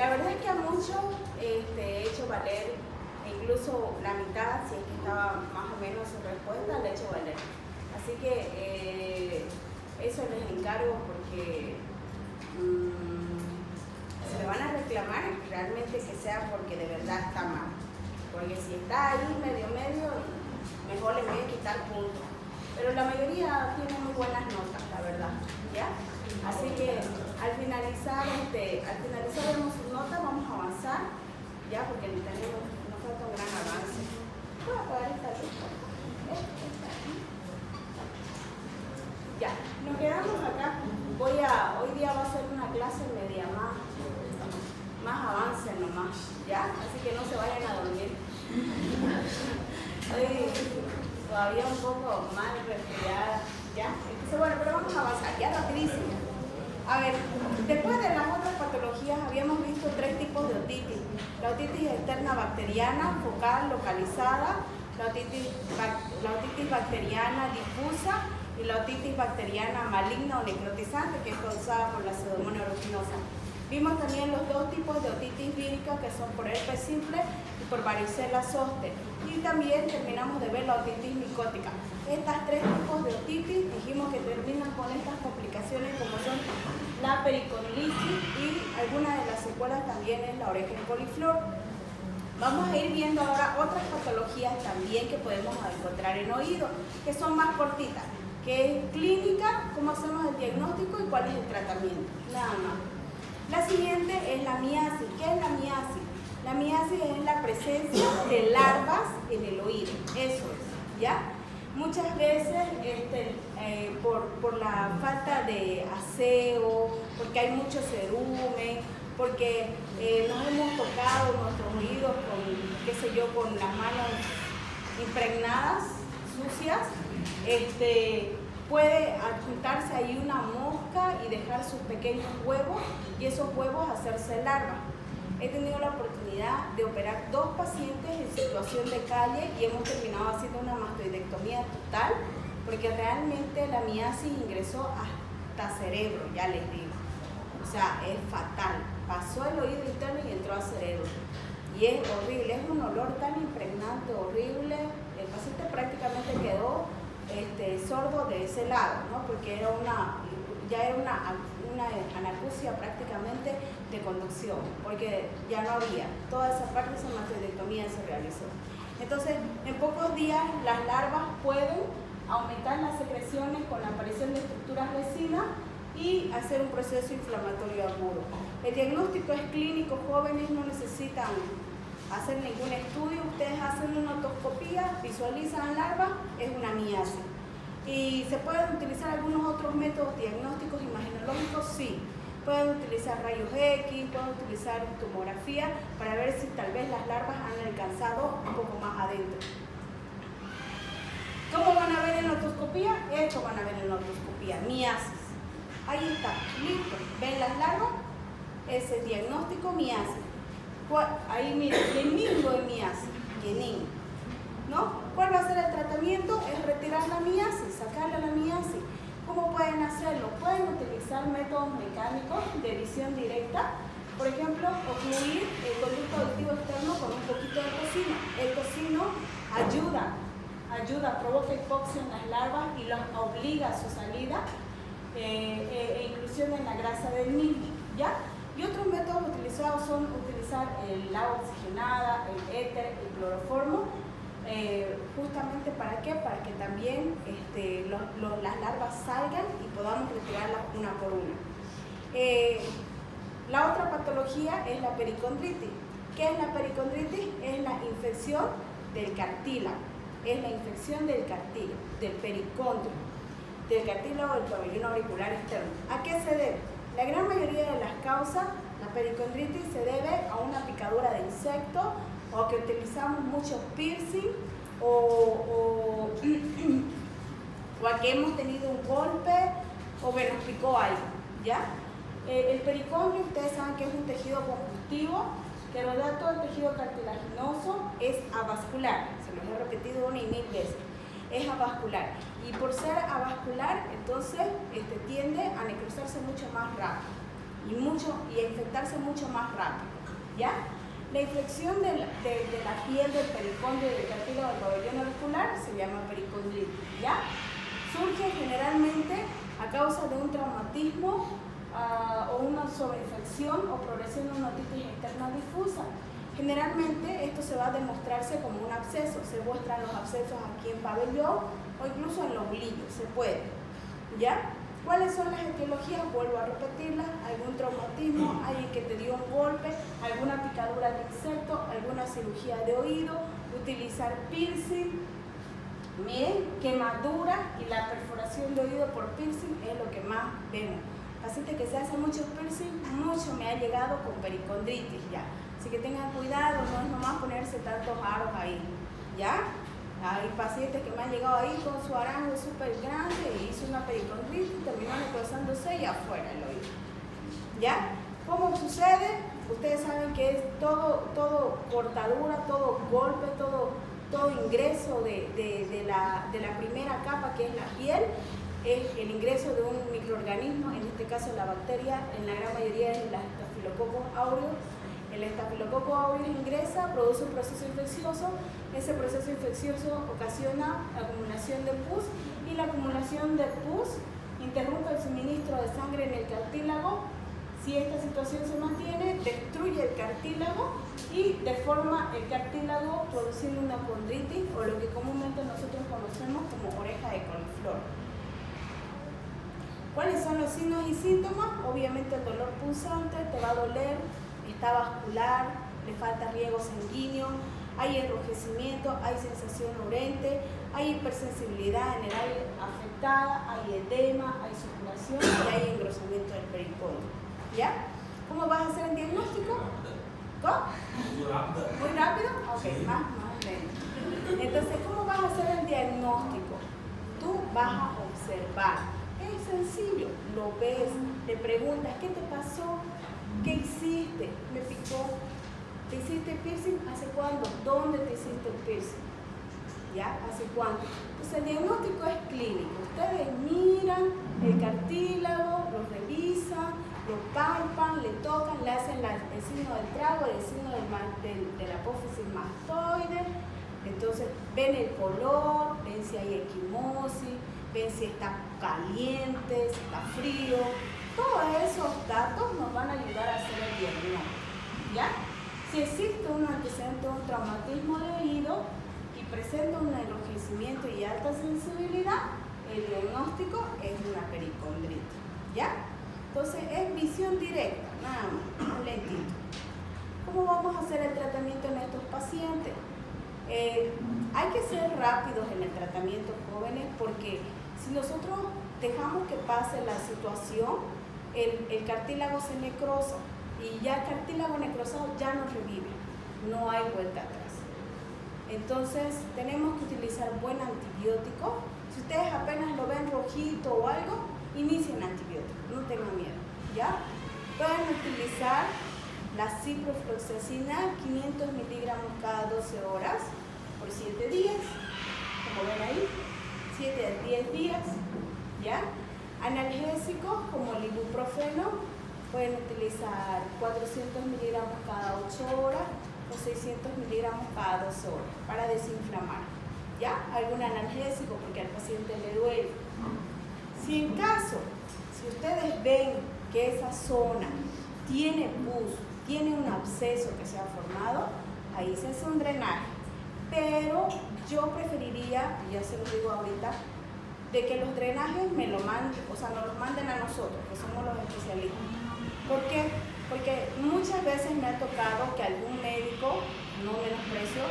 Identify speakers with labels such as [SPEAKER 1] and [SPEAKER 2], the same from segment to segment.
[SPEAKER 1] La verdad es que a muchos he hecho valer incluso la mitad, si es que estaba más o menos su respuesta, la he hecho valer. Así que eso les encargo porque se le van a reclamar realmente que sea porque de verdad está mal. Porque si está ahí medio, mejor les voy a quitar puntos. Pero la mayoría tiene muy buenas notas, la verdad, ¿ya? Así que al finalizar vemos sus notas, vamos a avanzar, ya, porque nos falta un gran avance. Voy a apagar esta luz. Ya, nos quedamos acá. Hoy día va a ser una clase media más avance nomás, ¿ya? Así que no se vayan a dormir. Hoy todavía un poco mal resfriada, ¿ya? Entonces, bueno, pero vamos a avanzar, ya rapidísimo. A ver, después de las otras patologías habíamos visto 3 tipos de otitis. La otitis externa bacteriana, focal, localizada, la otitis bacteriana difusa y la otitis bacteriana maligna o necrotizante, que es causada por la Pseudomonas aeruginosa. Vimos también los 2 tipos de otitis vírica, que son por herpes simple y por varicela zoster. Y también terminamos de ver la otitis micótica. Estas 3 tipos de otitis dijimos que terminan con estas complicaciones como son la pericondilitis y alguna de las secuelas también es la oreja en coliflor. Vamos a ir viendo ahora otras patologías también que podemos encontrar en oído, que son más cortitas, que es clínica, cómo hacemos el diagnóstico y cuál es el tratamiento, nada más. La siguiente es la miasis. ¿Qué es la miasis? La miasis es la presencia de larvas en el oído, eso es, ¿ya? Muchas veces por la falta de aseo, porque hay mucho cerumen, porque nos hemos tocado nuestros oídos con las manos impregnadas, sucias, puede adjuntarse ahí una mosca y dejar sus pequeños huevos y esos huevos hacerse larvas. He tenido la oportunidad de operar 2 pacientes en situación de calle y hemos terminado haciendo una mastoidectomía total porque realmente la miasis ingresó hasta cerebro, ya les digo. O sea, es fatal. Pasó el oído interno y entró al cerebro. Y es horrible, es un olor tan impregnante, horrible. El paciente prácticamente quedó sordo de ese lado, ¿no? Porque ya era una anacusia prácticamente de conducción, porque ya no había, toda esa parte de esa mastoidectomía se realizó. Entonces, en pocos días las larvas pueden aumentar las secreciones con la aparición de estructuras vecinas y hacer un proceso inflamatorio agudo. El diagnóstico es clínico, jóvenes no necesitan hacer ningún estudio, ustedes hacen una otoscopía, visualizan larvas, es una miasis. ¿Y se pueden utilizar algunos otros métodos diagnósticos imagenológicos? Sí. Pueden utilizar rayos X, pueden utilizar tomografía para ver si tal vez las larvas han alcanzado un poco más adentro. ¿Cómo van a ver en la otoscopía? Esto van a ver en la otoscopía, miasis. Ahí está, listo. ¿Ven las larvas? Ese es diagnóstico miasis. Ahí miren, yenin de miasis, yenin. ¿No? ¿Cuál va a ser el tratamiento? Es retirar la miasis, sacarle la miasis. ¿Cómo pueden hacerlo? Pueden utilizar métodos mecánicos de visión directa. Por ejemplo, ocluir el conducto auditivo externo con un poquito de tocino. El tocino ayuda, provoca hipoxia en las larvas y los obliga a su salida e inclusión en la grasa del mismo, ¿ya? Y otros métodos utilizados son utilizar el agua oxigenada, el éter, el cloroformo, justamente ¿para qué? Para que también las larvas salgan y podamos retirarlas una por una. La otra patología es la pericondritis. ¿Qué es la pericondritis? Es la infección del cartílago, es la infección del cartílago, del pericondrio, del cartílago del pabellón auricular externo. ¿A qué se debe? La gran mayoría de las causas, la pericondritis se debe a una picadura de insecto o que utilizamos muchos piercing o a que hemos tenido un golpe o que nos picó algo, ¿ya? El pericondrio, ustedes saben que es un tejido conjuntivo que rodea todo el tejido cartilaginoso, es avascular, se los he repetido 1 y 1000 veces, es avascular. Y por ser avascular, entonces tiende a necrosarse mucho más rápido, y a infectarse mucho más rápido, ¿ya? La infección de la piel del pericóndilo y del cartílago del pabellón auricular se llama pericondritis, ¿ya? Surge generalmente a causa de un traumatismo o una sobreinfección o progresión de una otitis externa difusa. Generalmente esto se va a demostrarse como un absceso, se muestran los abscesos aquí en pabellón o incluso en los glillos, se puede, ¿ya? ¿Cuáles son las etiologías? Vuelvo a repetirlas: algún traumatismo, alguien que te dio un golpe, alguna picadura de insecto, alguna cirugía de oído, utilizar piercing, miren, quemadura y la perforación de oído por piercing es lo que más vemos. Paciente que se hace muchos piercing, mucho me ha llegado con pericondritis, ya. Así que tengan cuidado, no es nomás ponerse tantos aros ahí, ¿ya? Hay pacientes que me han llegado ahí con su arango súper grande y hizo una pericondritis y terminó necrosándose y afuera el oído, ¿ya? ¿Cómo sucede? Ustedes saben que es todo cortadura, todo golpe, todo ingreso de la primera capa, que es la piel, es el ingreso de un microorganismo, en este caso la bacteria, en la gran mayoría es el Staphylococcus aureus. El Staphylococcus aureus ingresa, produce un proceso infeccioso, ese proceso infeccioso ocasiona acumulación de pus y la acumulación de pus interrumpe el suministro de sangre en el cartílago. Si esta situación se mantiene, destruye el cartílago y deforma el cartílago produciendo una condritis o lo que comúnmente nosotros conocemos como oreja de coliflor. ¿Cuáles son los signos y síntomas? Obviamente el dolor punzante, te va a doler, está vascular, le falta riego sanguíneo, hay enrojecimiento, hay sensación urente, hay hipersensibilidad en el área afectada, hay edema, hay supuración y hay engrosamiento del pericóndilo, ¿ya? ¿Cómo vas a hacer el diagnóstico? ¿Cómo? ¿Muy rápido? Ok, más lento. Entonces, ¿cómo vas a hacer el diagnóstico? Tú vas a observar. Es sencillo, lo ves, te preguntas, ¿qué te pasó? ¿Qué hiciste? ¿Me picó? ¿Te hiciste piercing? ¿Hace cuándo? ¿Dónde te hiciste el piercing? ¿Ya? ¿Hace cuándo? Entonces el diagnóstico es clínico. Ustedes miran el cartílago, lo revisan, lo palpan, le tocan, le hacen el signo del trago, el signo de la apófisis mastoide. Entonces ven el color, ven si hay equimosis, ven si está caliente, si está frío. Todos esos datos nos van a ayudar a hacer el diagnóstico, ¿ya? Si existe un antecedente de un traumatismo de oído y presenta un enrojecimiento y alta sensibilidad, el diagnóstico es una pericondritis, ¿ya? Entonces es visión directa, nada más, lentito. ¿Cómo vamos a hacer el tratamiento en estos pacientes? Hay que ser rápidos en el tratamiento, jóvenes, porque si nosotros dejamos que pase la situación, el cartílago se necrosa y ya el cartílago necrosado ya no revive, no hay vuelta atrás. Entonces tenemos que utilizar buen antibiótico. Si ustedes apenas lo ven rojito o algo, inicien antibiótico, no tengan miedo, ¿ya? Pueden utilizar la ciprofloxacina, 500 miligramos cada 12 horas por 7 días, como ven ahí, 7 a 10 días, ¿ya? Analgésicos como el ibuprofeno, pueden utilizar 400 miligramos cada 8 horas o 600 miligramos cada 12 horas para desinflamar, ¿ya? Algún analgésico porque al paciente le duele. Si en caso, si ustedes ven que esa zona tiene pus, tiene un absceso que se ha formado, ahí se hace un drenaje. Pero yo preferiría, ya se los digo ahorita, de que los drenajes me lo manden, o sea, nos los manden a nosotros, que somos los especialistas. ¿Por qué? Porque muchas veces me ha tocado que algún médico, no menosprecio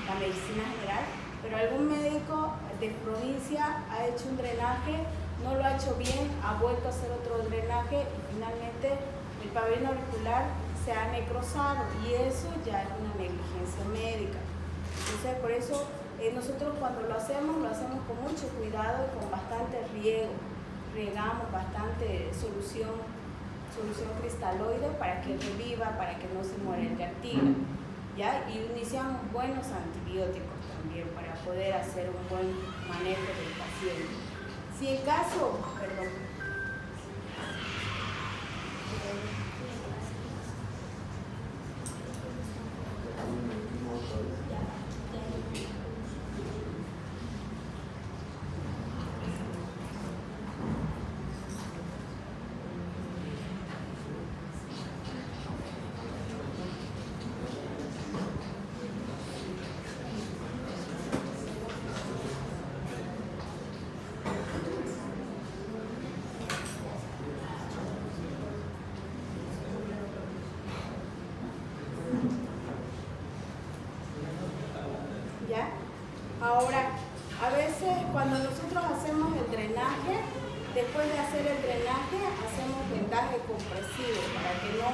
[SPEAKER 1] la medicina general, pero algún médico de provincia ha hecho un drenaje, no lo ha hecho bien, ha vuelto a hacer otro drenaje y finalmente el pabellón auricular se ha necrosado y eso ya es una negligencia médica. Entonces, por eso nosotros cuando lo hacemos con mucho cuidado y con bastante riego. Regamos bastante solución cristaloide para que reviva, para que no se muera el cartílago, ¿ya? Y iniciamos buenos antibióticos también para poder hacer un buen manejo del paciente. Si en caso, perdón. compresivo, para que no,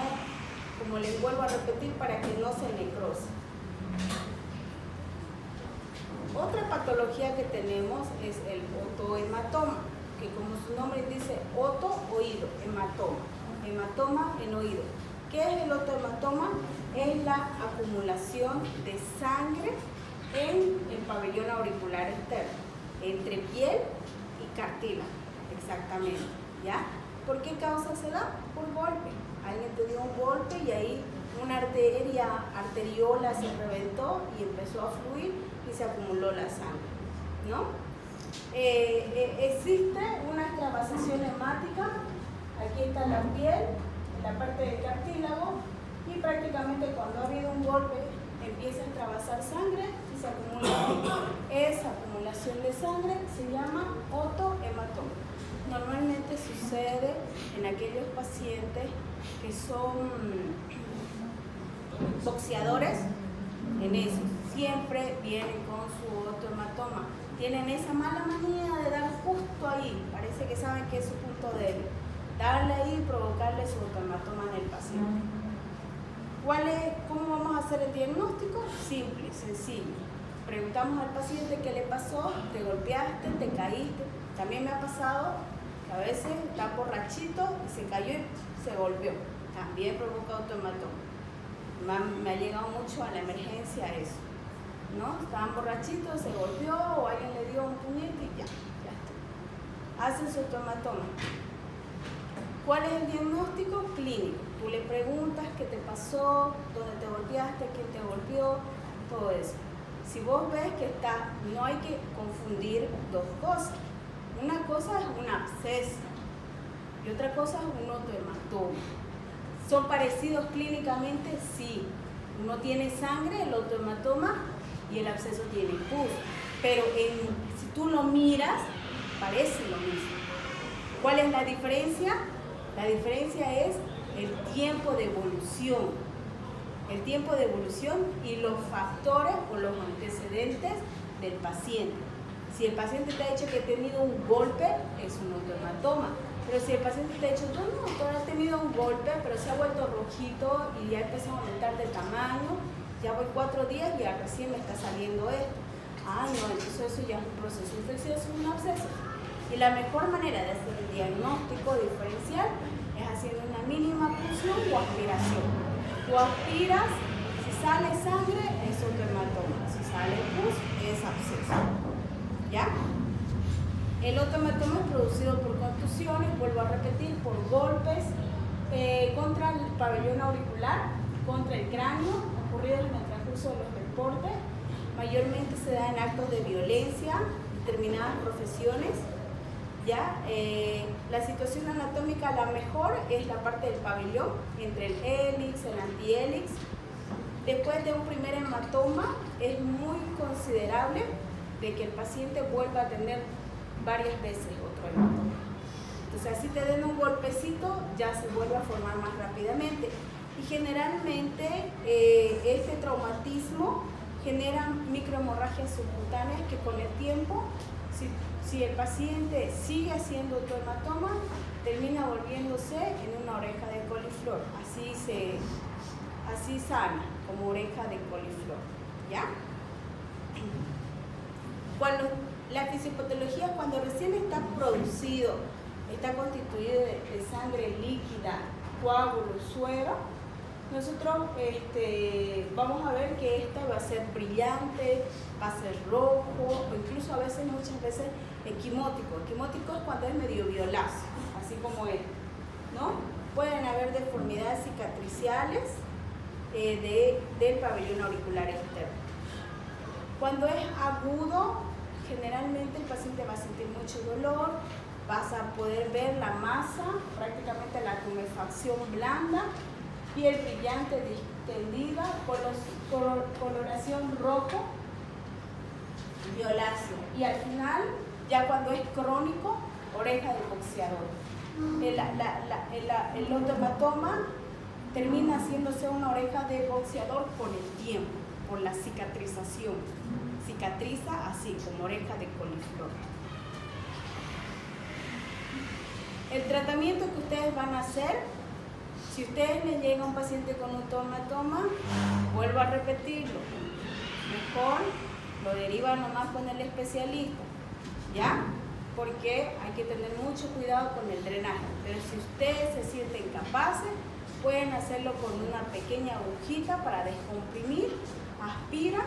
[SPEAKER 1] como les vuelvo a repetir, para que no se necrose. Otra patología que tenemos es el otohematoma, que como su nombre dice, oto, oído, hematoma, hematoma en oído. ¿Qué es el otohematoma? Es la acumulación de sangre en el pabellón auricular externo, entre piel y cartílago, exactamente, ¿ya? ¿Por qué causa se da? Por golpe. Alguien te dio un golpe y ahí una arteriola se reventó y empezó a fluir y se acumuló la sangre, ¿no? Existe una extravasación hemática. Aquí está la piel, en la parte del cartílago, y prácticamente cuando ha habido un golpe empieza a extravasar sangre y se acumula. Esa acumulación de sangre se llama otohematoma. Normalmente sucede en aquellos pacientes que son boxeadores, en eso. Siempre vienen con su otohematoma. Tienen esa mala manía de dar justo ahí. Parece que saben que es su punto débil. Darle ahí y provocarle su otohematoma en el paciente. ¿Cómo vamos a hacer el diagnóstico? Simple, sencillo. Preguntamos al paciente qué le pasó, te golpeaste, te caíste. También me ha pasado que a veces está borrachito y se cayó y se golpeó. También provoca otohematoma. Me ha llegado mucho a la emergencia eso, ¿no? Estaban borrachitos, se golpeó o alguien le dio un puñete y ya está. Hacen su otohematoma. ¿Cuál es el diagnóstico? Clínico. Tú le preguntas qué te pasó, dónde te golpeaste, quién te golpeó, todo eso. Si vos ves que no hay que confundir dos cosas. Una cosa es un absceso y otra cosa es un otohematoma. ¿Son parecidos clínicamente? Sí. Uno tiene sangre, el otohematoma, y el absceso tiene pus. Pero si tú lo miras, parece lo mismo. ¿Cuál es la diferencia? La diferencia es el tiempo de evolución. El tiempo de evolución y los factores o los antecedentes del paciente. Si el paciente te ha dicho que ha tenido un golpe, es un otohematoma. Pero si el paciente te ha dicho, no, ha tenido un golpe, pero se ha vuelto rojito y ya empezó a aumentar de tamaño, ya voy 4 días y ya recién me está saliendo esto. Ah, no, entonces eso ya es un proceso infeccioso, un absceso. Y la mejor manera de hacer el diagnóstico diferencial es haciendo una mínima punción o aspiración. Tú aspiras, si sale sangre, es otohematoma. Si sale pus, es absceso. ¿Ya? El otohematoma es producido por contusiones, vuelvo a repetir, por golpes contra el pabellón auricular, contra el cráneo, ocurridos en el transcurso de los deportes. Mayormente se da en actos de violencia, determinadas profesiones. ¿Ya? La situación anatómica, la mejor es la parte del pabellón, entre el hélix, el antihélix. Después de un primer hematoma, es muy considerable de que el paciente vuelva a tener varias veces otro hematoma. Entonces, así te den un golpecito, ya se vuelve a formar más rápidamente. Y generalmente, este traumatismo genera microhemorragias subcutáneas que con el tiempo, si el paciente sigue haciendo otohematoma, termina volviéndose en una oreja de coliflor. Así sana, como oreja de coliflor. ¿Ya? La fisiopatología, cuando recién está producido, está constituido de sangre líquida, coágulos, suero, nosotros vamos a ver que esta va a ser brillante, va a ser rojo, o incluso muchas veces equimótico. Equimótico es cuando es medio violáceo, así como él, ¿no? Pueden haber deformidades cicatriciales del pabellón auricular externo. Cuando es agudo, generalmente el paciente va a sentir mucho dolor, vas a poder ver la masa, prácticamente la tumefacción blanda, piel brillante distendida, coloración rojo, violáceo. Y al final, ya cuando es crónico, oreja de boxeador. El otohematoma termina haciéndose una oreja de boxeador con el tiempo, por la cicatrización. Cicatriza así, como oreja de coliflor. El tratamiento que ustedes van a hacer Si ustedes les llega un paciente con un toma, vuelvo a repetirlo, mejor lo derivan nomás con el especialista, ¿ya? Porque hay que tener mucho cuidado con el drenaje. Pero si ustedes se sienten capaces, pueden hacerlo con una pequeña agujita para descomprimir, aspiran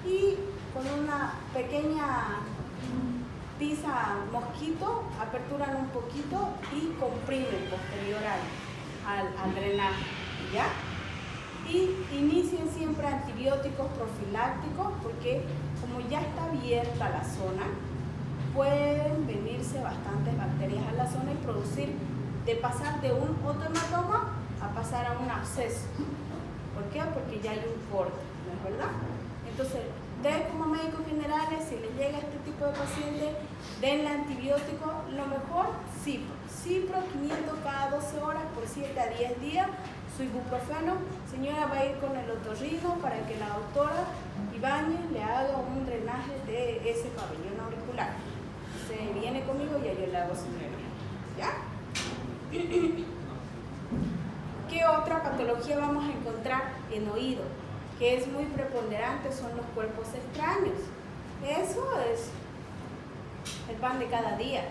[SPEAKER 1] y con una pequeña tiza mosquito, aperturan un poquito y comprimen posterior al drenaje, ¿ya? Y inicien siempre antibióticos profilácticos porque como ya está abierta la zona, pueden venirse bastantes bacterias a la zona y producir, de pasar de un otohematoma a pasar a un absceso. ¿Por qué? Porque ya hay un corte, ¿no es verdad? Entonces, ustedes como médicos generales, si les llega este tipo de paciente, denle antibiótico, lo mejor, Cipro 500 cada 12 horas por 7 a 10 días, su ibuprofeno. Señora, va a ir con el otorrino para que la doctora Ibáñez le haga un drenaje de ese pabellón auricular. Se viene conmigo y ya yo le hago su drenaje, ¿ya? ¿Qué otra patología vamos a encontrar en oído? Que es muy preponderante, son los cuerpos extraños. Eso es el pan de cada día,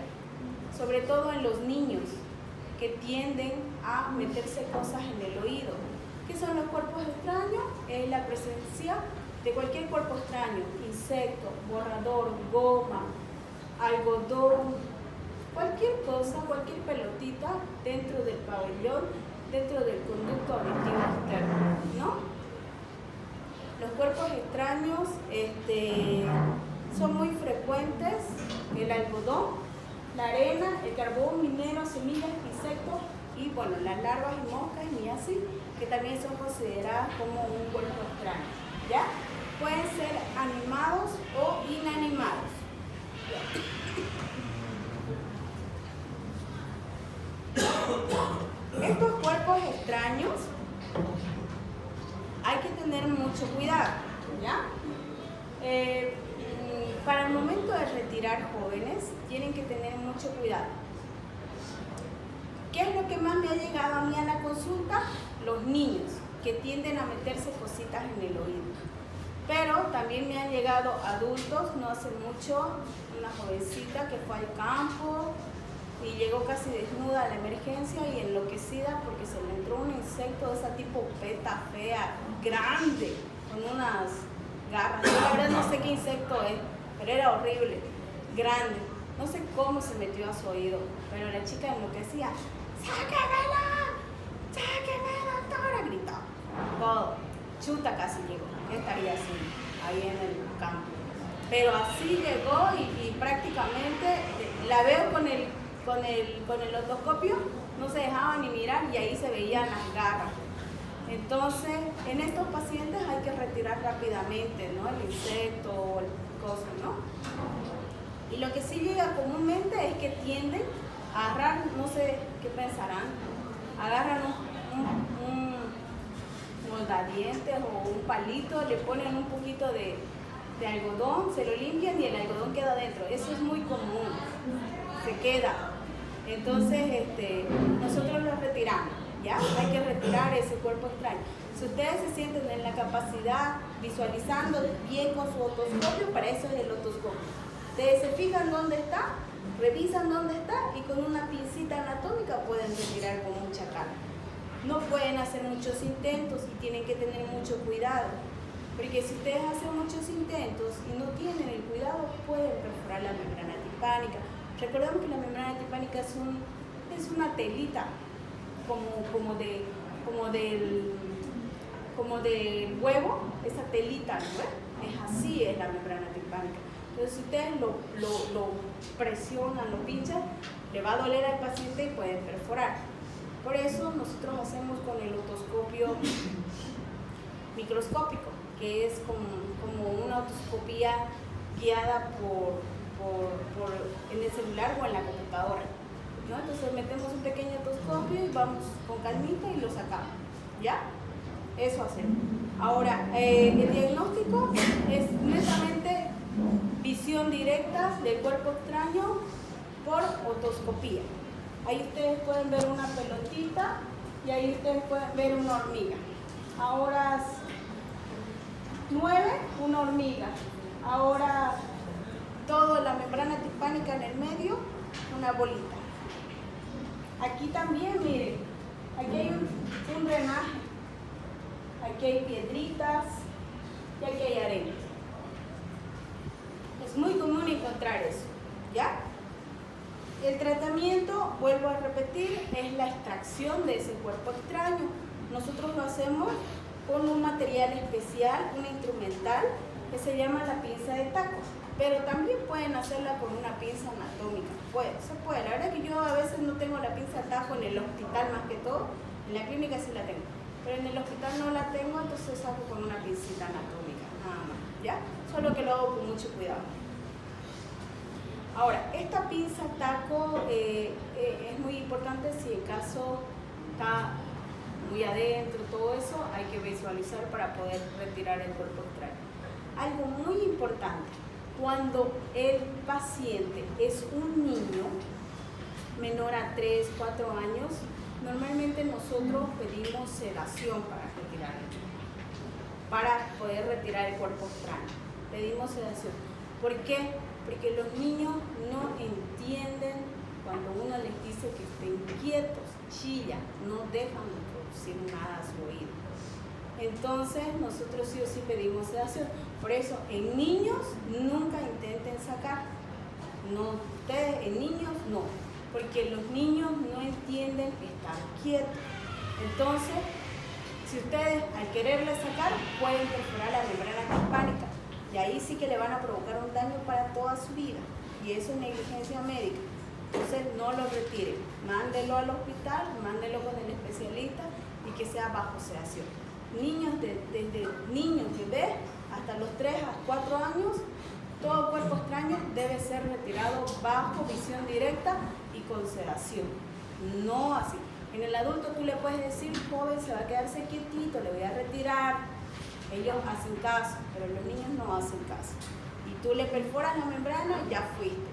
[SPEAKER 1] sobre todo en los niños que tienden a meterse cosas en el oído. ¿Qué son los cuerpos extraños? Es la presencia de cualquier cuerpo extraño, insecto, borrador, goma, algodón, cualquier cosa, cualquier pelotita dentro del pabellón, dentro del conducto auditivo externo, ¿no? Los cuerpos extraños son muy frecuentes: el algodón, la arena, el carbón minero, semillas, insectos y bueno, las larvas y moscas y miasis, que también son consideradas como un cuerpo extraño, ¿ya? Pueden ser animados o inanimados. Estos cuerpos extraños hay que tener mucho cuidado, ¿ya? Para el momento de retirar jóvenes, tienen que tener mucho cuidado. ¿Qué es lo que más me ha llegado a mí a la consulta? Los niños, que tienden a meterse cositas en el oído. Pero también me han llegado adultos, no hace mucho, una jovencita que fue al campo y llegó casi desnuda a la emergencia y enloquecida porque se le entró un insecto de esa tipo peta fea, grande, con unas garras. Yo la verdad no sé qué insecto es, pero era horrible, grande. No sé cómo se metió a su oído, pero la chica enloquecía. ¡Sáquemela! ¡Sáquemela, doctora! Gritaba. Todo. Chuta casi llegó. ¿Qué estaría haciendo ahí en el campo? Pero así llegó y prácticamente la veo con el otoscopio, no se dejaba ni mirar y ahí se veían las garras. Entonces, en estos pacientes hay que retirar rápidamente, ¿no? El insecto o cosas, ¿no? Y lo que sí llega comúnmente es que tienden a agarrar, no sé qué pensarán, agarran un moldadientes o un palito, le ponen un poquito de algodón, se lo limpian y el algodón queda adentro. Eso es muy común, se queda. Entonces, nosotros lo retiramos, ¿ya? Hay que retirar ese cuerpo extraño. Si ustedes se sienten en la capacidad, visualizando bien con su otoscopio, para eso es el otoscopio. Ustedes se fijan dónde está, revisan dónde está y con una pincita anatómica pueden retirar con mucha calma. No pueden hacer muchos intentos y tienen que tener mucho cuidado, porque si ustedes hacen muchos intentos y no tienen el cuidado, pueden perforar la membrana timpánica. Recordemos que la membrana timpánica es una telita, como del huevo, esa telita, ¿no? Es así, es la membrana timpánica. Entonces, si ustedes lo presionan, lo pinchan, le va a doler al paciente y pueden perforar. Por eso nosotros hacemos con el otoscopio microscópico, que es como una otoscopía guiada en el celular o en la computadora, ¿no? Entonces metemos un pequeño otoscopio y vamos con calmita y lo sacamos, ¿ya? Eso hacemos. Ahora, el diagnóstico es netamente visión directa del cuerpo extraño por otoscopía. Ahí ustedes pueden ver una pelotita y ahí ustedes pueden ver una hormiga. Ahora 9, una hormiga. Ahora toda la membrana timpánica en el medio, una bolita. Aquí también, miren, aquí hay un drenaje. Aquí hay piedritas y aquí hay arena. Es muy común encontrar eso, ¿ya? El tratamiento, vuelvo a repetir, es la extracción de ese cuerpo extraño. Nosotros lo hacemos con un material especial, un instrumental, que se llama la pinza de taco. Pero también pueden hacerla con una pinza anatómica. Se puede. La verdad que yo a veces no tengo la pinza de taco en el hospital más que todo. En la clínica sí la tengo. Pero en el hospital no la tengo, entonces hago con una pincita anatómica, nada más, ¿ya? Solo que lo hago con mucho cuidado. Ahora, esta pinza taco es muy importante si en caso está muy adentro, todo eso, hay que visualizar para poder retirar el cuerpo extraño. Algo muy importante, cuando el paciente es un niño menor a 3, 4 años, normalmente nosotros pedimos sedación para poder retirar el cuerpo extraño. Pedimos sedación. ¿Por qué? Porque los niños no entienden cuando uno les dice que estén quietos, chillan, no dejan de producir nada a su oído. Entonces nosotros sí o sí pedimos sedación. Por eso en niños nunca intenten sacar. No, ustedes en niños no, porque los niños no entienden estar quietos. Entonces, si ustedes al quererle sacar pueden perforar la membrana timpánica y ahí sí que le van a provocar un daño para toda su vida y eso es negligencia médica. Entonces no lo retiren, mándelo al hospital, mándelo con el especialista y que sea bajo sedación. Niños, desde niños bebés hasta los 3 a 4 años, todo cuerpo extraño debe ser retirado bajo visión directa y con sedación, no así. En el adulto tú le puedes decir, joven, se va a quedarse quietito, le voy a retirar. Ellos hacen caso, pero los niños no hacen caso. Y tú le perforas la membrana, ya fuiste.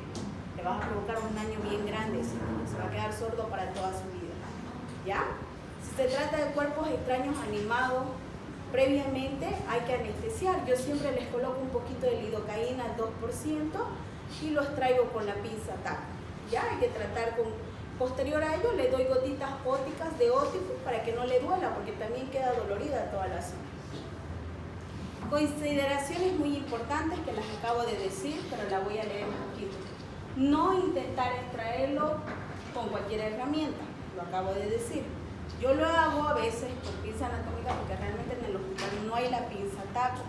[SPEAKER 1] Le vas a provocar un daño bien grande, se va a quedar sordo para toda su vida. ¿Ya? Si se trata de cuerpos extraños animados, previamente hay que anestesiar. Yo siempre les coloco un poquito de lidocaína al 2% y los traigo con la pinza taco. ¿Ya? Hay que tratar con... Posterior a ello le doy gotitas ópticas de ótico para que no le duela, porque también queda dolorida toda la zona. Consideraciones muy importantes que las acabo de decir, pero la voy a leer un poquito. No intentar extraerlo con cualquier herramienta, lo acabo de decir. Yo lo hago a veces con pinza anatómica porque realmente en el hospital no hay la pinza taco.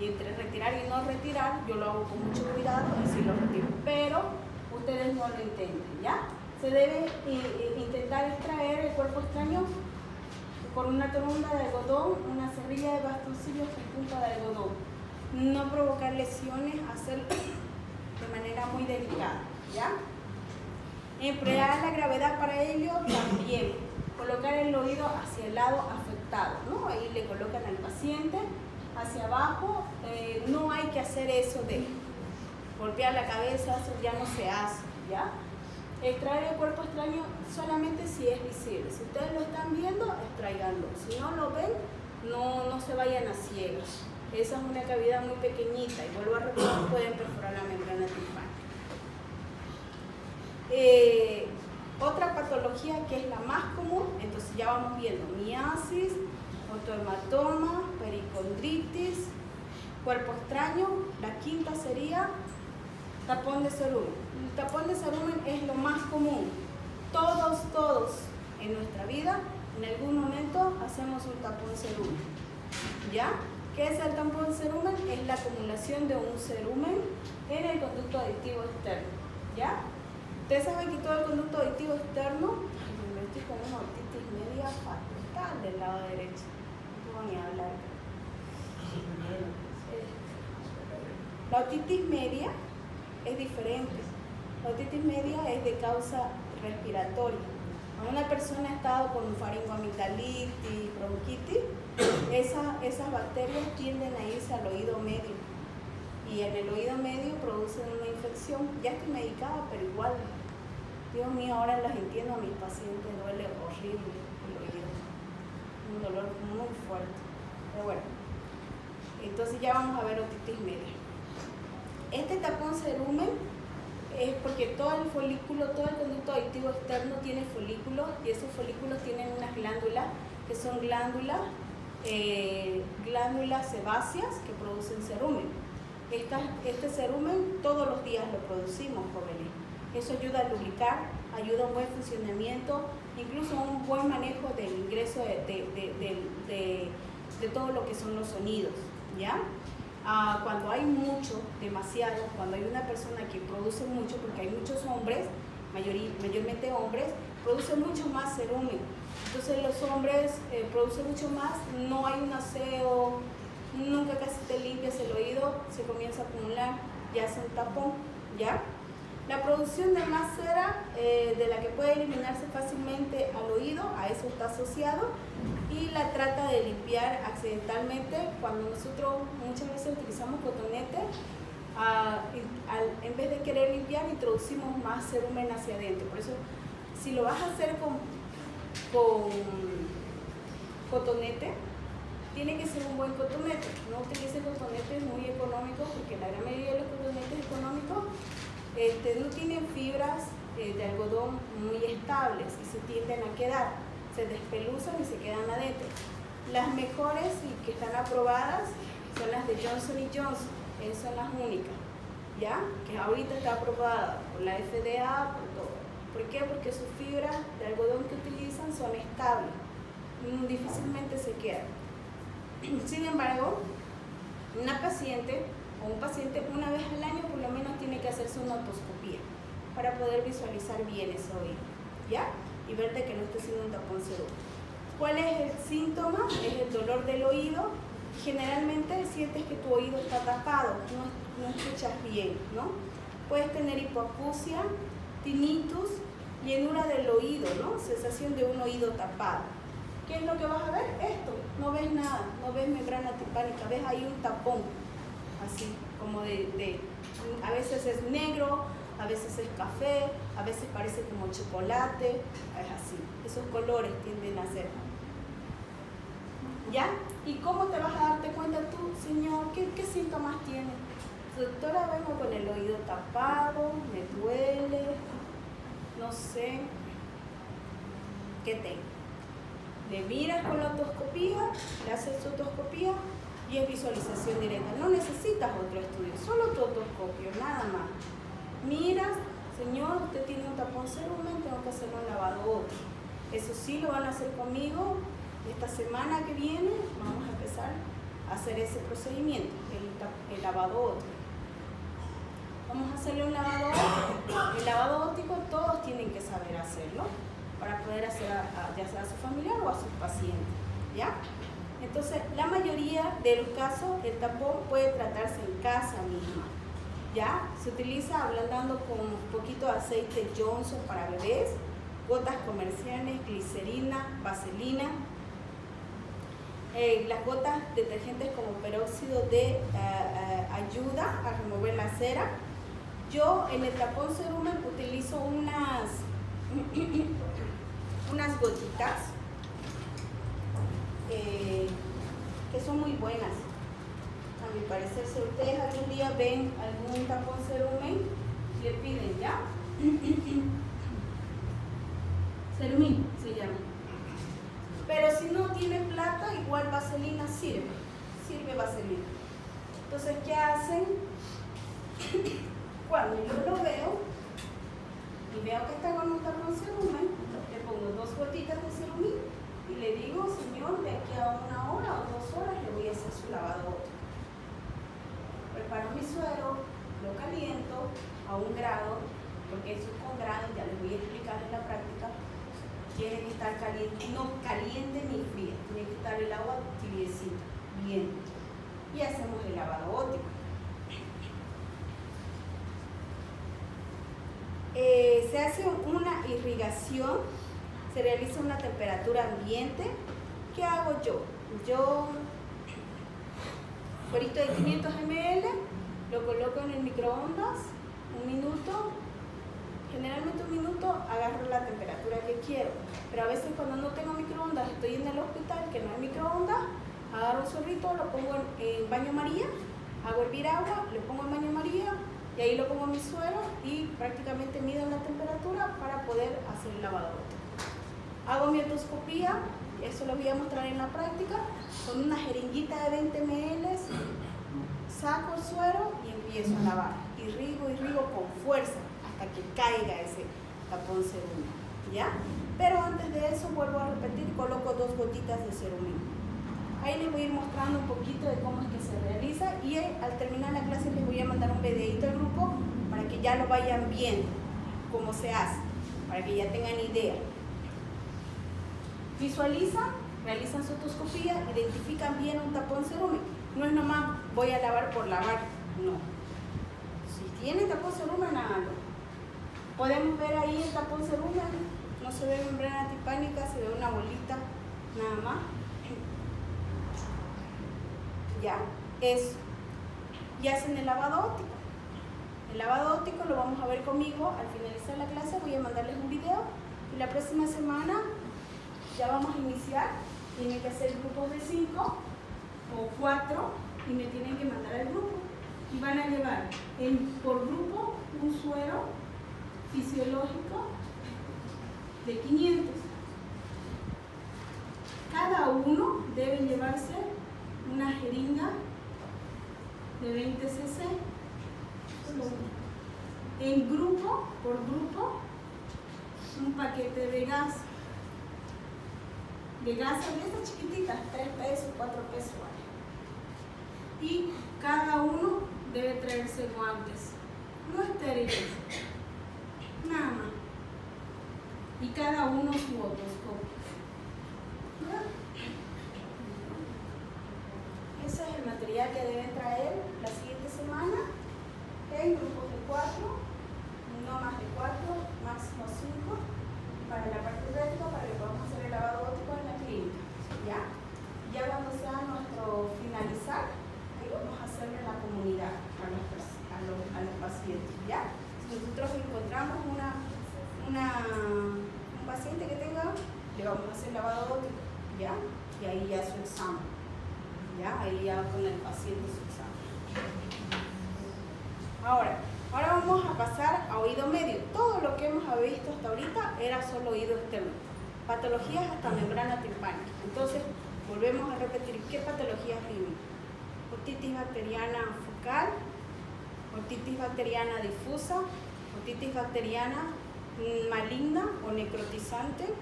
[SPEAKER 1] Y entre retirar y no retirar, yo lo hago con mucho cuidado y sí lo retiro. Pero ustedes no lo intenten, ¿ya? Se debe intentar extraer el cuerpo extraño con una torunda de algodón, una cerrilla de bastoncillos con punta de algodón. No provocar lesiones, hacerlo de manera muy delicada, ¿ya? Emplear la gravedad para ello también. Colocar el oído hacia el lado afectado, ¿no? Ahí le colocan al paciente hacia abajo. No hay que hacer eso de golpear la cabeza, eso ya no se hace, ¿ya? Extraer el cuerpo extraño solamente si es visible. Si ustedes lo están viendo, extraiganlo. Si no lo ven, no se vayan a ciegas. Esa es una cavidad muy pequeñita y vuelvo a repetir, pueden perforar la membrana timpánica. Otra patología que es la más común, entonces ya vamos viendo miasis, otohematoma, pericondritis, cuerpo extraño. La quinta sería tapón de cerumen. El tapón de cerumen es lo más común. Todos en nuestra vida, en algún momento hacemos un tapón cerumen. ¿Ya? ¿Qué es el tapón cerumen? Es la acumulación de un cerumen en el conducto aditivo externo. ¿Ya? Ustedes saben que todo el conducto aditivo externo, yo estoy con una otitis media fatal del lado derecho. No puedo ni hablar. La otitis media es diferente. La otitis media es de causa respiratoria. Cuando una persona ha estado con faringoamigdalitis, bronquitis, esas bacterias tienden a irse al oído medio. Y en el oído medio producen una infección. Ya estoy medicada, pero igual, Dios mío, ahora las entiendo a mis pacientes, duele horrible el oído. un dolor muy fuerte. Pero bueno, entonces ya vamos a ver otitis media. Este tapón cerumen es porque todo el folículo, todo el conducto auditivo externo tiene folículos, y esos folículos tienen unas glándulas que son glándulas sebáceas que producen cerumen. Este cerumen todos los días lo producimos, jóvenes. Eso ayuda a lubricar, ayuda a un buen funcionamiento, incluso a un buen manejo del ingreso de todo lo que son los sonidos, ¿ya? Cuando hay mucho, demasiado, cuando hay una persona que produce mucho, porque hay muchos hombres, mayormente hombres, producen mucho más cerumen. Entonces los hombres producen mucho más, no hay un aseo, nunca casi te limpias el oído, se comienza a acumular, ya hace un tapón, ¿ya? La producción de más cera, de la que puede eliminarse fácilmente al oído, a eso está asociado, y la trata de limpiar accidentalmente cuando nosotros muchas veces utilizamos cotonete, en vez de querer limpiar, introducimos más cerumen hacia adentro. Por eso, si lo vas a hacer con cotonete, tiene que ser un buen cotonete. No utilices cotonetes muy económicos, porque la gran mayoría de los cotonetes económicos no tienen fibras de algodón muy estables y se tienden a quedar, se despeluzan y se quedan adentro. Las mejores y que están aprobadas son las de Johnson & Johnson, esas son las únicas, ¿ya? Que ahorita está aprobada por la FDA, por todo. ¿Por qué? Porque sus fibras de algodón que utilizan son estables, difícilmente se quedan. Sin embargo, una paciente o un paciente una vez al año por lo menos tiene que hacerse una otoscopía para poder visualizar bien ese oído, ¿ya? Y ver de que no esté siendo un tapón cerumen. ¿Cuál es el síntoma? Es el dolor del oído. Generalmente sientes que tu oído está tapado, no escuchas bien, ¿no? Puedes tener hipoacusia, tinnitus, llenura del oído, ¿no? Sensación de un oído tapado. ¿Qué es lo que vas a ver? Esto, no ves nada, no ves membrana timpánica, ves ahí un tapón, así como a veces es negro, a veces es café, a veces parece como chocolate, es así, esos colores tienden a ser. ¿Ya? ¿Y cómo te vas a darte cuenta tú, señor? ¿Qué síntomas tiene? Doctora, vengo con el oído tapado, me duele, no sé, ¿qué tengo? Le miras con la otoscopía, le haces tu otoscopía y es visualización directa. No necesitas otro estudio, solo tu otoscopio, nada más. Miras, señor, usted tiene un tapón cerumen, tengo que hacerle un lavado óptico. Eso sí lo van a hacer conmigo. Esta semana que viene vamos a empezar a hacer ese procedimiento, el lavado óptico. Vamos a hacerle un lavado óptico. El lavado óptico todos tienen que saber hacerlo para poder hacer ya sea a su familiar o a sus pacientes, ¿ya? Entonces, la mayoría de los casos, el tapón puede tratarse en casa misma, ¿ya? Se utiliza ablandando con un poquito de aceite Johnson para bebés, gotas comerciales, glicerina, vaselina, las gotas detergentes como peróxido de ayuda a remover la cera. Yo en el tapón cerumen utilizo unas gotitas que son muy buenas, a mi parecer. Si ustedes algún día ven algún tapón cerumen, le piden, ¿ya? Cerumen se llama. Pero si no tiene plata, igual vaselina sirve vaselina. Entonces, ¿qué hacen? Cuando yo lo veo y veo que está con un tapón cerumen, le pongo 2 gotitas de cerumen y le digo, señor, de aquí a 1 hora o 2 horas le voy a hacer su lavado óptico. Preparo mi suero, lo caliento a 1 grado, porque eso es con grado, ya les voy a explicar en la práctica. Tiene que estar caliente, no caliente ni fría, tiene que estar el agua tibiecita, bien. Y hacemos el lavado óptico. Se hace una irrigación, se realiza una temperatura ambiente. ¿Qué hago yo? Yo, suerito de 500 ml, lo coloco en el microondas 1 minuto generalmente 1 minuto agarro la temperatura que quiero, pero a veces cuando no tengo microondas, estoy en el hospital que no hay microondas, agarro un zorrito, lo pongo en baño María, hago hervir agua, lo pongo en baño María y ahí lo pongo en mi suero y prácticamente mido la temperatura para poder hacer el lavado óptico. Hago mi otoscopía, eso lo voy a mostrar en la práctica, con una jeringuita de 20 ml, saco el suero y empiezo a lavar. Irrigo con fuerza hasta que caiga ese tapón cerumen, ¿ya? Pero antes de eso vuelvo a repetir, coloco 2 gotitas de cerumen. Ahí les voy a ir mostrando un poquito de cómo es que se realiza y al terminar la clase les voy a mandar un videito al grupo para que ya lo vayan viendo cómo se hace, para que ya tengan idea. Visualizan, realizan su otoscopía, identifican bien un tapón cerumen. No es nomás voy a lavar por lavar, no. Si tiene tapón cerumen, háganlo. Podemos ver ahí el tapón cerumen, no se ve membrana timpánica, se ve una bolita, nada más. Ya, eso. Y hacen el lavado óptico. El lavado óptico lo vamos a ver conmigo al finalizar la clase. Voy a mandarles un video y la próxima semana ya vamos a iniciar. Tienen que hacer grupos de 5 o 4 y me tienen que mandar al grupo. Y van a llevar por grupo un suero fisiológico de 500. Cada uno debe llevarse una jeringa de 20 cc. En grupo, por grupo, un paquete de gas. De gasas de estas chiquititas, 3 pesos, 4 pesos. Y cada uno debe traerse guantes, no estériles, nada más. Y cada uno su otoscopio. Ese es el material que deben traer la siguiente semana en grupos de 4, no más de 4, máximo 5, para la parte práctica, para que podamos hacer el lavado óptico en la clínica. Ya cuando sea nuestro finalizar, ahí vamos a hacerlo en la comunidad a los pacientes. ¿Ya? Si nosotros encontramos un paciente que tenga, le vamos a hacer lavado óptico. ¿Ya? Y ahí ya su examen. ¿Ya? Ahí ya con el paciente su examen. Ahora vamos a pasar a oído medio. Todo lo que hemos visto hasta ahorita era solo oído externo. Patologías hasta membrana timpánica. Entonces, volvemos a repetir, ¿qué patologías vimos? Otitis bacteriana focal, otitis bacteriana difusa, otitis bacteriana maligna o necrotizante,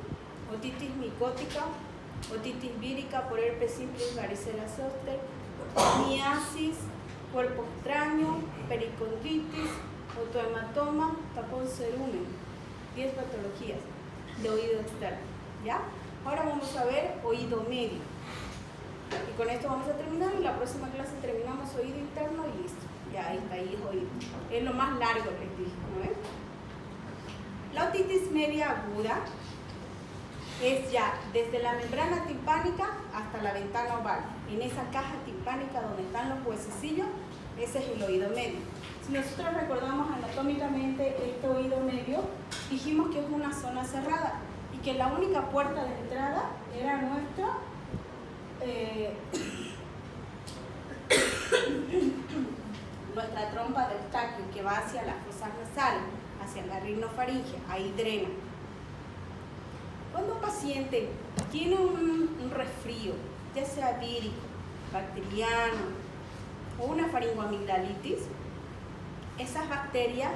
[SPEAKER 1] otitis micótica, otitis vírica por herpes simplex, varicela zoster, miasis, cuerpo extraño, pericondritis, autohematoma, tapón cerumen. 10 patologías de oído externo. ¿Ya? Ahora vamos a ver oído medio. Y con esto vamos a terminar y la próxima clase terminamos oído interno y listo. Ya ahí está, ahí es oído. Es lo más largo, les dije, ¿no ven? La otitis media aguda es ya desde la membrana timpánica hasta la ventana oval. En esa caja timpánica donde están los huesecillos, ese es el oído medio. Si nosotros recordamos anatómicamente este oído medio, dijimos que es una zona cerrada y que la única puerta de entrada era nuestra trompa de Eustaquio, que va hacia las fosas nasales, hacia la rinofaringe, ahí drena. Cuando un paciente tiene un resfrío, ya sea vírico, bacteriano o una faringoamigdalitis, esas bacterias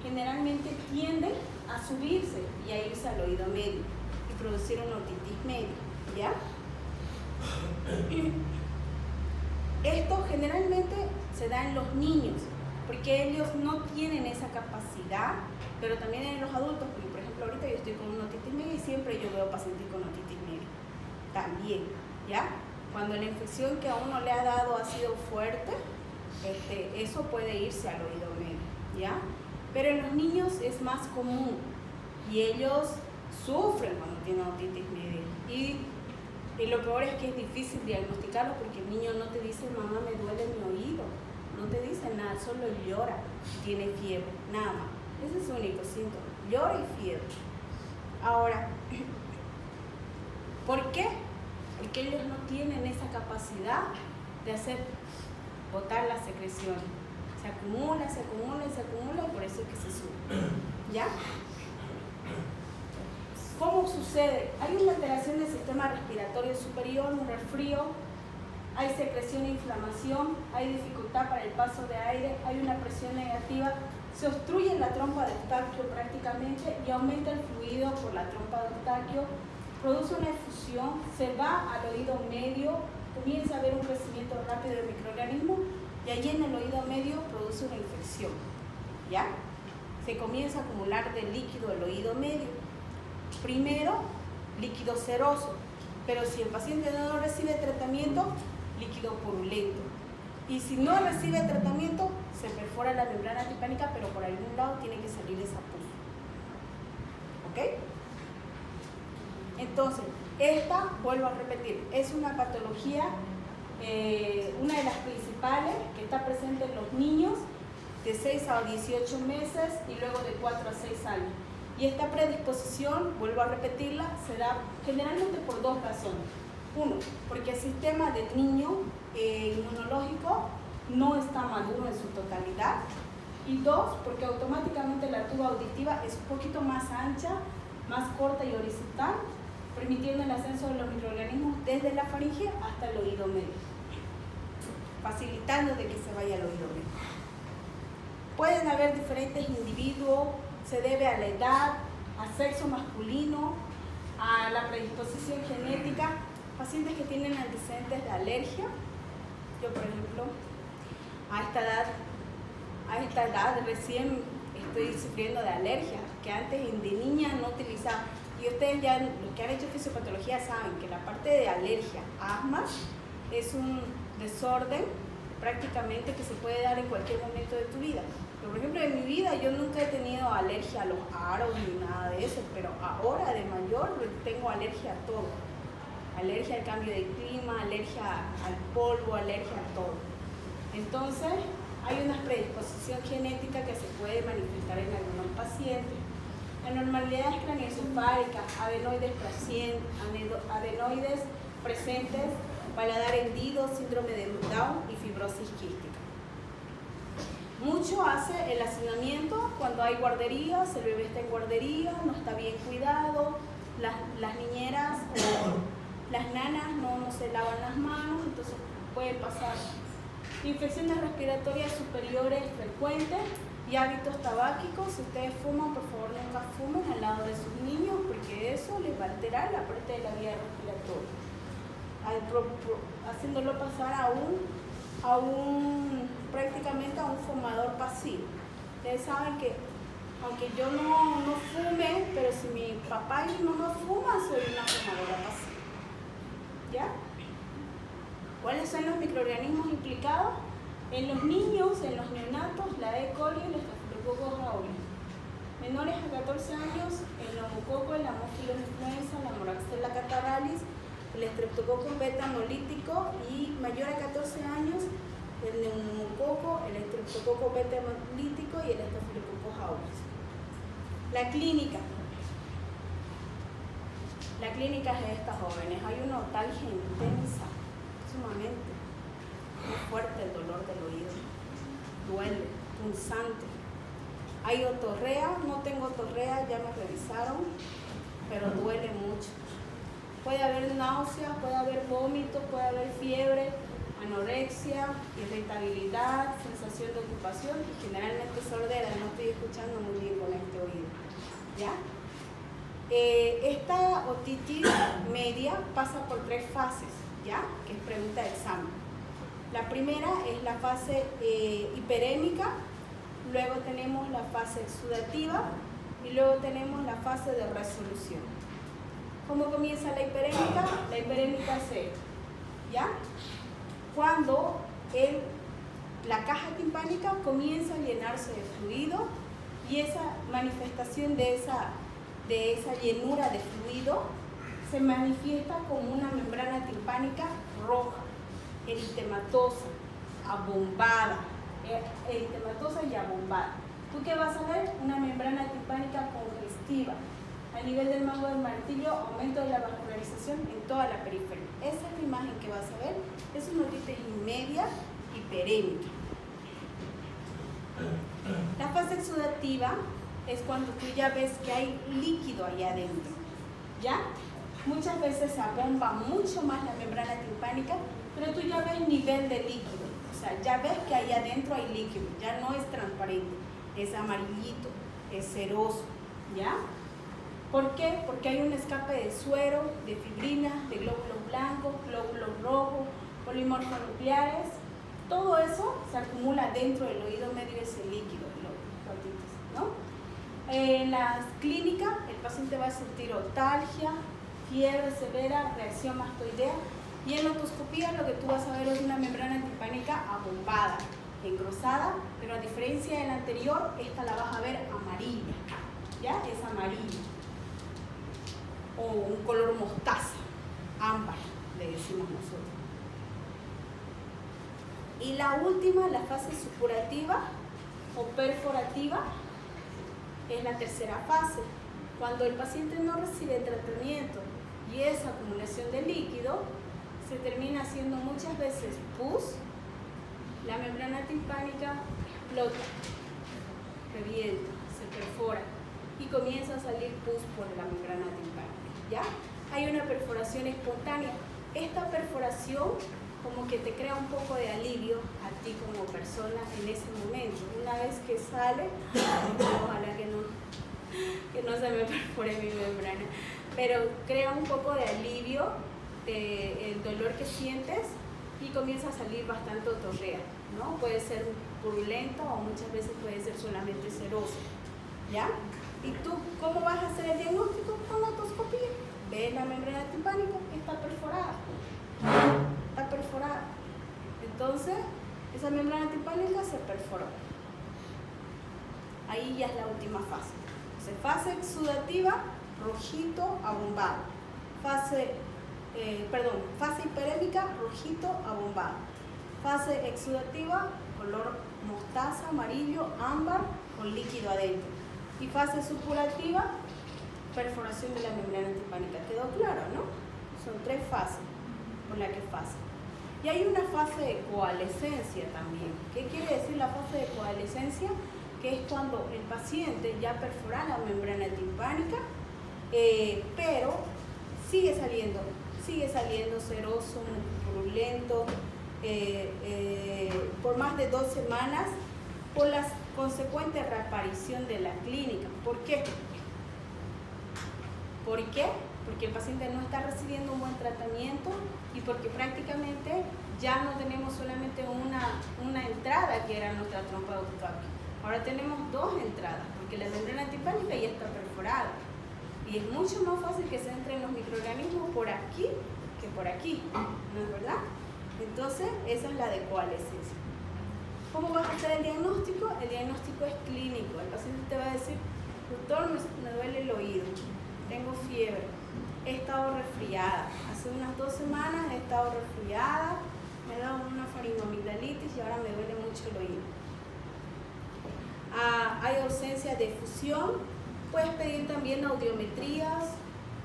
[SPEAKER 1] generalmente tienden a subirse y a irse al oído medio y producir una otitis media, ¿ya? Esto generalmente se da en los niños, porque ellos no tienen esa capacidad, pero también en los adultos, porque por ejemplo ahorita yo estoy con una otitis media y siempre yo veo pacientes con otitis media, también, ¿ya? Cuando la infección que a uno le ha dado ha sido fuerte, eso puede irse al oído medio, ¿ya? Pero en los niños es más común y ellos sufren cuando tienen otitis media. Y lo peor es que es difícil diagnosticarlo porque el niño no te dice, mamá, me duele mi oído. No te dice nada, solo llora, tiene fiebre, nada más. Ese es su único síntoma. llora y fiebre. Ahora, ¿por qué? Porque ellos no tienen esa capacidad de hacer botar las secreciones. Se acumula, se acumula y se acumula, y por eso es que se sube. ¿Ya? ¿Cómo sucede? Hay una alteración del sistema respiratorio superior, un resfrío, hay secreción e inflamación, hay dificultad para el paso de aire, hay una presión negativa, se obstruye la trompa de Eustaquio prácticamente y aumenta el fluido por la trompa de Eustaquio, produce una efusión, se va al oído medio, comienza a haber un crecimiento rápido del microorganismo y allí en el oído medio produce una infección. ¿Ya? Se comienza a acumular de líquido el oído medio. Primero, líquido seroso, pero si el paciente no recibe tratamiento, líquido purulento. Y si no recibe tratamiento, se perfora la membrana timpánica, pero por algún lado tiene que salir esa pus. ¿Ok? Entonces, esta, vuelvo a repetir, es una patología, una de las principales que está presente en los niños de 6 a 18 meses y luego de 4 a 6 años. Y esta predisposición, vuelvo a repetirla, se da generalmente por dos razones. Uno, porque el sistema del niño inmunológico no está maduro en su totalidad. Y dos, porque automáticamente la tuba auditiva es un poquito más ancha, más corta y horizontal, permitiendo el ascenso de los microorganismos desde la faringe hasta el oído medio, facilitando de que se vaya al oído medio. Pueden haber diferentes individuos, se debe a la edad, al sexo masculino, a la predisposición genética, pacientes que tienen antecedentes de alergia. Yo, por ejemplo, a esta edad recién estoy sufriendo de alergia, que antes de niña no utilizaba. Y ustedes ya, los que han hecho fisiopatología, saben que la parte de alergia, asma, es un desorden prácticamente que se puede dar en cualquier momento de tu vida. Pero, por ejemplo, en mi vida yo nunca he tenido alergia a los aros ni nada de eso, pero ahora de mayor tengo alergia a todo. Alergia al cambio de clima, alergia al polvo, alergia a todo. Entonces, hay una predisposición genética que se puede manifestar en algunos pacientes. Anormalidades craneoencefálicas, adenoides presentes, paladar hendido, síndrome de Down y fibrosis quística. Mucho hace el hacinamiento cuando hay guarderías, el bebé está en guardería, no está bien cuidado, las niñeras o las nanas no se lavan las manos, entonces puede pasar. Infecciones respiratorias superiores frecuentes y hábitos tabáquicos. Si ustedes fuman, por favor nunca fumen al lado de sus niños porque eso les va a alterar la parte de la vía respiratoria, haciéndolo pasar prácticamente a un fumador pasivo. Ustedes saben que aunque yo no fume, pero si mi papá y mi mamá fuman, soy una fumadora pasiva. ¿Ya? ¿Cuáles son los microorganismos implicados? En los niños, en los neonatos, la E. coli y el Staphylococcus aureus. Menores a 14 años, el neumococo, el Haemophilus influenza, la Moraxella catarrhalis, el Streptococcus beta hemolítico, y mayor a 14 años, el neumococo, el Streptococcus beta hemolítico y el Staphylococcus aureus. La clínica. La clínica es de estas jóvenes. Hay una otalgia intensa, sumamente muy fuerte, el dolor del oído, duele, punzante. Hay otorrea, no tengo otorrea, ya me revisaron, pero duele mucho. Puede haber náuseas, puede haber vómitos, puede haber fiebre, anorexia, irritabilidad, sensación de ocupación y generalmente sordera. No estoy escuchando muy bien con este oído. ¿Ya? Esta otitis media pasa por 3 fases, ¿ya? Que es pregunta de examen. La primera es la fase hiperémica, luego tenemos la fase exudativa y luego tenemos la fase de resolución. ¿Cómo comienza la hiperémica? La hiperémica es esto, ¿ya? Cuando la caja timpánica comienza a llenarse de fluido y esa manifestación de esa llenura de fluido se manifiesta como una membrana timpánica roja, eritematosa, abombada, eritematosa y abombada. ¿Tú qué vas a ver? Una membrana timpánica congelada. exhaustiva. A nivel del mango del martillo, aumento de la vascularización en toda la periferia. Esa es la imagen que vas a ver. Es una otitis media hiperémica. La fase exudativa es cuando tú ya ves que hay líquido allá adentro, ¿ya? Muchas veces se abomba mucho más la membrana timpánica, pero tú ya ves nivel de líquido. O sea, ya ves que ahí adentro hay líquido, ya no es transparente, es amarillito, es ceroso, ¿ya? ¿Por qué? Porque hay un escape de suero, de fibrina, de glóbulos blancos, glóbulos rojos, polimorfonucleares. Todo eso se acumula dentro del oído medio, ese líquido, ¿no? En la clínica, el paciente va a sentir otalgia, fiebre severa, reacción mastoidea, y en la otoscopía lo que tú vas a ver es una membrana timpánica abombada, engrosada, pero a diferencia de la anterior, esta la vas a ver amarilla, ¿ya? Es amarilla, o un color mostaza, ámbar, le decimos nosotros. Y la última, la fase supurativa o perforativa, es la tercera fase. Cuando el paciente no recibe tratamiento y esa acumulación de líquido, se termina haciendo muchas veces pus, la membrana timpánica explota, revienta, se perfora y comienza a salir pus por la membrana timpánica, ¿ya? Hay una perforación espontánea. Esta perforación como que te crea un poco de alivio a ti como persona en ese momento. Una vez que sale, ojalá que no se me perfore mi membrana, pero crea un poco de alivio del dolor que sientes y comienza a salir bastante otorrea, ¿no? Puede ser purulento o muchas veces puede ser solamente seroso, ¿ya? ¿Y tú cómo vas a hacer el diagnóstico? Con la otoscopía. Ves la membrana timpánica, está perforada. Está perforada. Entonces, esa membrana timpánica se perforó. Ahí ya es la última fase. Entonces, fase exudativa, rojito, abombado. Fase hiperémica, rojito, abombado. Fase exudativa, color mostaza, amarillo, ámbar, con líquido adentro. Y fase supurativa, perforación de la membrana timpánica. ¿Quedó claro, no? Son 3 fases por las que pasa. Y hay una fase de coalescencia también. ¿Qué quiere decir la fase de coalescencia? Que es cuando el paciente ya perfora la membrana timpánica, pero sigue saliendo seroso, purulento, por más de 2 semanas, por la consecuente reaparición de la clínica. ¿Por qué? ¿Por qué? Porque el paciente no está recibiendo un buen tratamiento y porque prácticamente ya no tenemos solamente una entrada que era nuestra trompa de Octavio. Ahora tenemos 2 entradas, porque la membrana timpánica ya está perforada. Y es mucho más fácil que se entren los microorganismos por aquí que por aquí, ¿no es verdad? Entonces, esa es la de coalescencia. ¿Cómo vas a hacer el diagnóstico? El diagnóstico es clínico. El paciente te va a decir, doctor, me duele el oído, tengo fiebre, he estado resfriada, hace unas 2 semanas he estado resfriada, me he dado una faringoamigdalitis y ahora me duele mucho el oído. Hay ausencia de fusión, puedes pedir también audiometrías,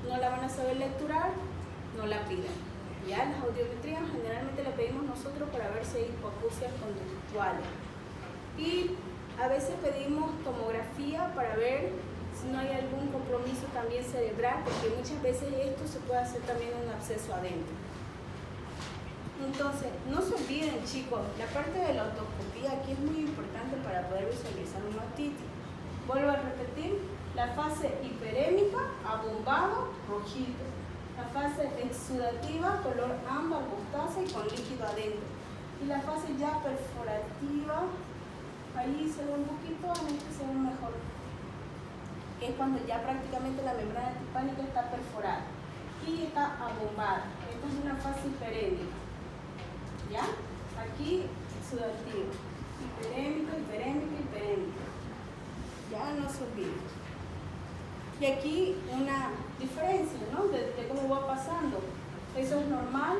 [SPEAKER 1] no la van a saber lecturar, no la pidan. Ya las audiometrías generalmente la pedimos nosotros para ver si hay hipoacusias conductuales. Y a veces pedimos tomografía para ver si no hay algún compromiso también cerebral, porque muchas veces esto se puede hacer también un absceso adentro. Entonces, no se olviden, chicos, la parte de la otoscopía aquí es muy importante para poder visualizar una otitis. Vuelvo a repetir, la fase hiperémica, abombado, rojito. La fase exudativa, color ámbar, mostaza y con líquido adentro. Y la fase ya perforativa, ahí se ve un poquito, a mí se ve mejor. Que es cuando ya prácticamente la membrana timpánica está perforada y está abombada. Esta es una fase hiperémica. ¿Ya? Aquí exudativo. Hiperémico, hiperémico, hiperémico. Ya no se olviden. Y aquí una diferencia, ¿no? De cómo va pasando. Eso es normal.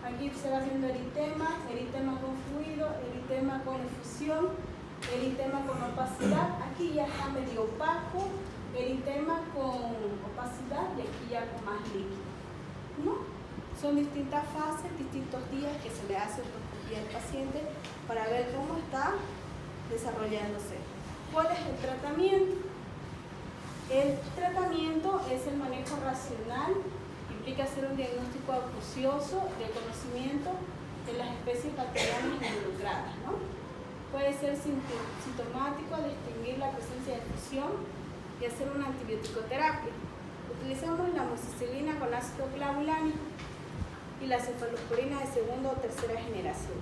[SPEAKER 1] Aquí se va haciendo eritema, eritema con fluido, eritema con efusión, eritema con opacidad. Aquí ya está medio opaco, Eritema con opacidad y aquí ya con más líquido, ¿no? Son distintas fases, distintos días que se le hace endoscopía al paciente para ver cómo está desarrollándose. ¿Cuál es el tratamiento? El tratamiento es el manejo racional, implica hacer un diagnóstico acucioso del conocimiento de las especies bacterianas involucradas, ¿no? Puede ser sintomático al distinguir la presencia de fusión y hacer una antibioticoterapia. Utilizamos la amoxicilina con ácido clavulánico y la cefalosporina de segunda o tercera generación.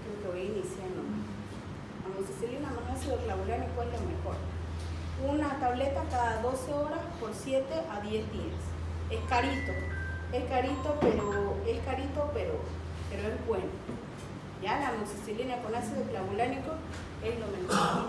[SPEAKER 1] Creo que voy iniciando. Amoxicilina más ácido clavulánico es lo mejor. Una tableta cada 12 horas por 7 a 10 días. Es carito, pero es bueno. Ya la amoxicilina con ácido clavulánico es lo mejor.